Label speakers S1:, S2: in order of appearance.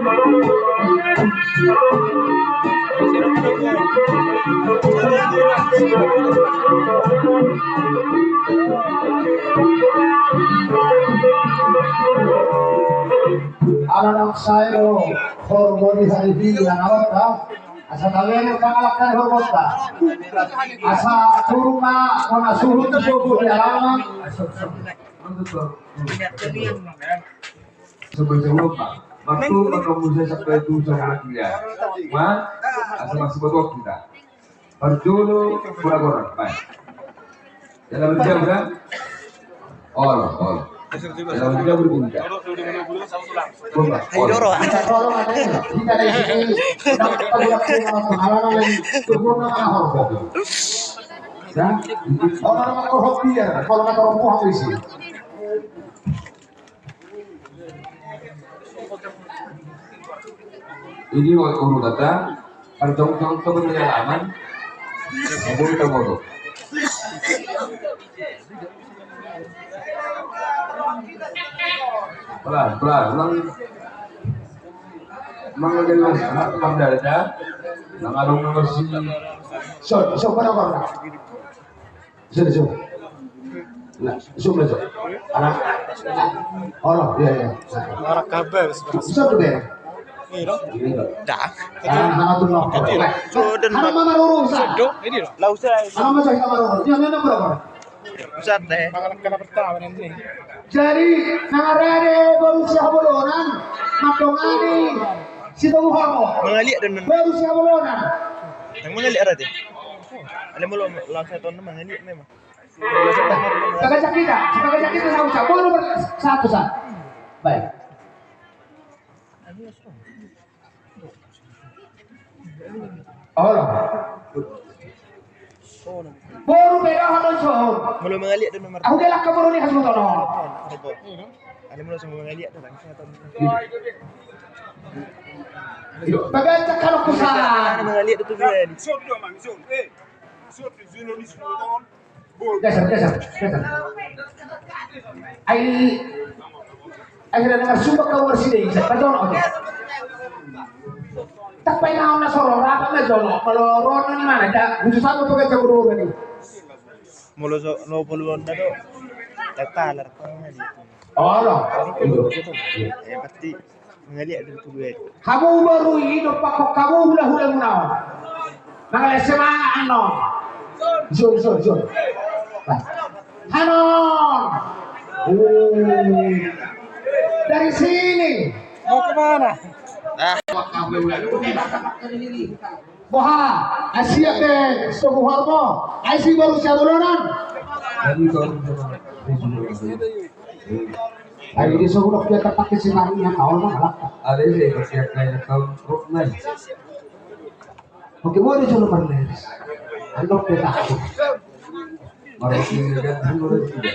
S1: Anak saya hormoni hari ini yang awak asa kalian mengalahkan hormota asa turuna mana suhu tersebut di halaman sebelum waktu kamu saya sampai itu sama dia asa masih butuh kita berjulu kurang baik dalam jam kan dalam jam berbeda
S2: Doro.
S1: Ini urut data contoh pengalaman boleh tahu pelan mengenai anak pemdada mengalung nasi so pada orang so nah so anak orang ya
S2: Orang kabar
S1: so tuh deh
S2: dah.
S1: anak tuh no anak mana urusan
S2: Ini loh. Lah usah.
S1: anak macam mana urusan yang mana berapa
S2: Usah deh. Kena pertama nanti.
S1: jadi nangarade baru siapa bolonan matongani si tahu hormo
S2: Mengalir dan
S1: baru siapa bolonan
S2: yang mengalir ada deh. Ada mulu langsung tahun mengalir memang.
S1: kagak kita sama ucap baru satu baik baru beda hadon sohor
S2: Mulu mengalir dan memang.
S1: aku gelak kamu nih kasih motor
S2: Ada mulu semua mengalir dan langsung tahun.
S1: bagaimana kalau kusahan
S2: Mengalir itu dia.
S1: geser akhirnya dengar sumpah kau bersih betul tak pengen na sorong apa na jono kalau rono ni mana dah khusus apa pakai campur ni
S2: Mulu so no puluhan na do. Tatalar ko mengalir.
S1: oh
S2: Pasti mengalir dan itu dia.
S1: kamu baru hidup pakok kamu hula munau mangal semangat ano zon Hanon dari sini
S2: Mau kemana?
S1: Boha, Asia ke Sobu Harmo, Asia baru siabolonan. Ayo di Sobu kita pakai sinarnya kau malah. Ada sih kayak kau truk naik. Oke, mau dicoba pernah. Andok kita aku. Orang ini kan dulu juga.